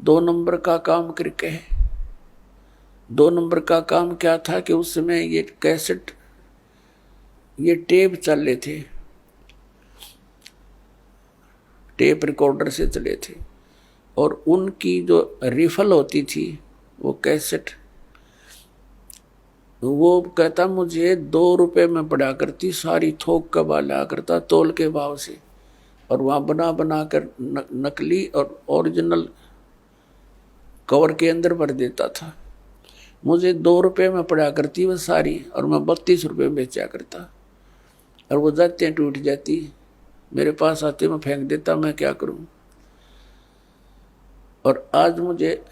2 number का काम करके। 2 नंबर का काम क्या था कि उस समय ये कैसेट, ये टेप चल रहे थे, टेप रिकॉर्डर से चले थे, और उनकी जो रिफल होती थी वो कैसेट, वो कहता मुझे 2 रुपए में पड़ा करती, सारी थोक का बाला करता तोल के भाव से, और वहाँ बना बना कर नकली और ओरिजिनल कवर के अंदर भर देता था। मुझे 2 रुपए में पड़ा करती वो सारी, और मैं 32 रुपये में बेचा करता, और वो जाते टूट जाती, मेरे पास आते मैं फेंक देता, मैं क्या करूं। और आज मुझे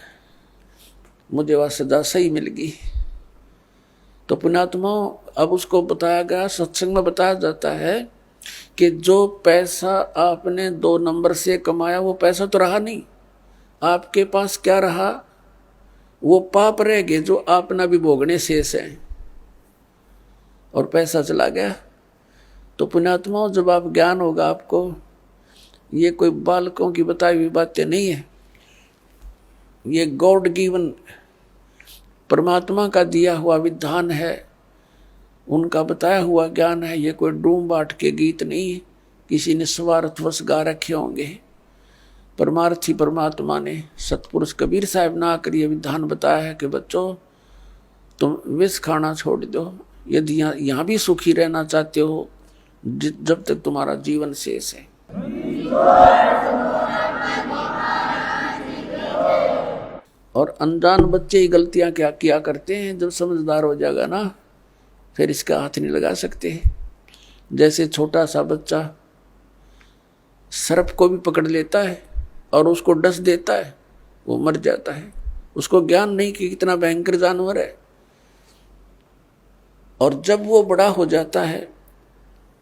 वह सजा सही मिल गई। तो पुण्यात्मा, अब उसको बताया गया, सत्संग में बताया जाता है कि जो पैसा आपने 2 नंबर से कमाया वो पैसा तो रहा नहीं, आपके पास क्या रहा, वो पाप रह गए जो आपना भी भोगने शेष है, और पैसा चला गया। तो पुण्यात्मा, जब आप ज्ञान होगा आपको, ये कोई बालकों की बताई हुई बातें नहीं है, ये गॉड गिवन परमात्मा का दिया हुआ विधान है, उनका बताया हुआ ज्ञान है। ये कोई डूम बाट के गीत नहीं, किसी ने स्वार्थवश गा रखे होंगे। परमार्थी परमात्मा ने, सतपुरुष कबीर साहब ने आकर ये विधान बताया है कि बच्चों तुम विष खाना छोड़ दो, यदि यहाँ भी सुखी रहना चाहते हो जब तक तुम्हारा जीवन शेष है। और अनजान बच्चे ही गलतियां क्या किया करते हैं, जब समझदार हो जाएगा ना फिर इसका हाथ नहीं लगा सकते। जैसे छोटा सा बच्चा सर्प को भी पकड़ लेता है और उसको डस देता है, वो मर जाता है, उसको ज्ञान नहीं कि कितना भयंकर जानवर है। और जब वो बड़ा हो जाता है,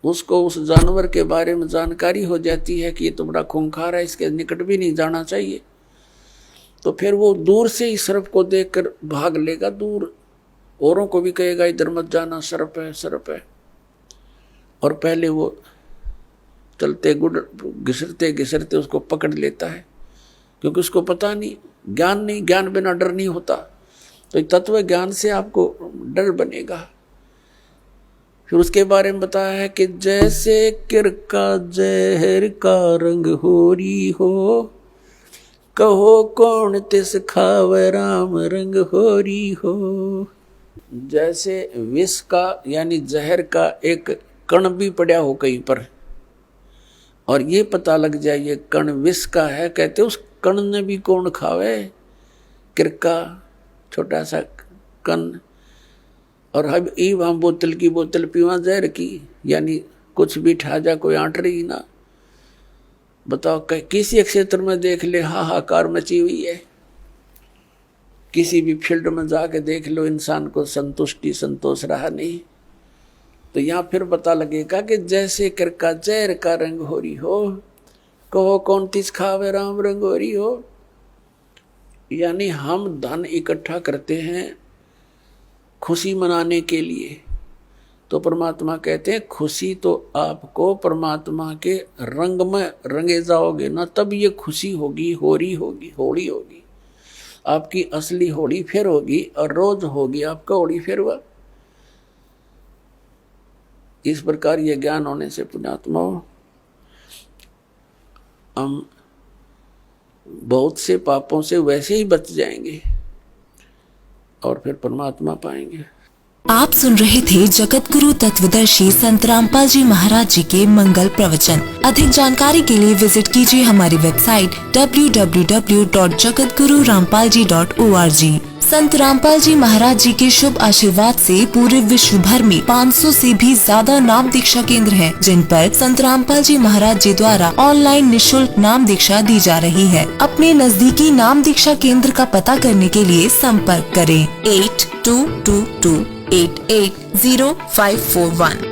उसको उस जानवर के बारे में जानकारी हो जाती है कि ये तो बड़ा खूंखार है, इसके निकट भी नहीं जाना चाहिए, तो फिर वो दूर से ही सर्प को देखकर भाग लेगा दूर, औरों को भी कहेगा इधर मत जाना, सर्प है सर्प है। और पहले वो चलते घिसरते घिसरते उसको पकड़ लेता है, क्योंकि उसको पता नहीं, ज्ञान नहीं, ज्ञान बिना डर नहीं होता। तो तत्व ज्ञान से आपको डर बनेगा। फिर उसके बारे में बताया है कि जैसे किरका जहर का रंग होरी हो, कहो कौन तिस खावे राम रंग होरी हो। जैसे विष का यानी जहर का एक कण भी पड़ा हो कहीं पर, और ये पता लग जाए ये कण विष का है, कहते उस कण ने भी कौन खावे, किरका छोटा सा कण। और हम बोतल की बोतल पीवा जहर की, यानी कुछ भी ठा जा कोई आंट रही ना। बताओ किसी क्षेत्र में देख ले हाहाकार मची हुई है, किसी भी फील्ड में जाके देख लो, इंसान को संतुष्टि संतोष रहा नहीं। तो यहाँ फिर पता लगेगा कि जैसे किरका जहर का रंग हो रही हो, कहो कौन तिस खावे राम रंग हो रही हो। यानी हम धन इकट्ठा करते हैं खुशी मनाने के लिए, तो परमात्मा कहते हैं खुशी तो आपको परमात्मा के रंग में रंगे जाओगे ना, तब ये खुशी होगी, होली होगी, आपकी असली होली फिर होगी, और रोज होगी आपका होली फिर हुआ। इस प्रकार ये ज्ञान होने से पुण्यात्मा हम बहुत से पापों से वैसे ही बच जाएंगे और फिर परमात्मा पाएंगे। आप सुन रहे थे जगत गुरु तत्वदर्शी संत रामपाल जी महाराज जी के मंगल प्रवचन। अधिक जानकारी के लिए विजिट कीजिए हमारी वेबसाइट www.jagatgururampalji.org। संत रामपाल जी महाराज जी के शुभ आशीर्वाद से पूरे विश्व भर में 500 से भी ज्यादा नाम दीक्षा केंद्र हैं, जिन पर संत रामपाल जी महाराज जी द्वारा ऑनलाइन निशुल्क नाम दीक्षा दी जा रही है। अपने नजदीकी नाम दीक्षा केंद्र का पता करने के लिए संपर्क करें 8222880541।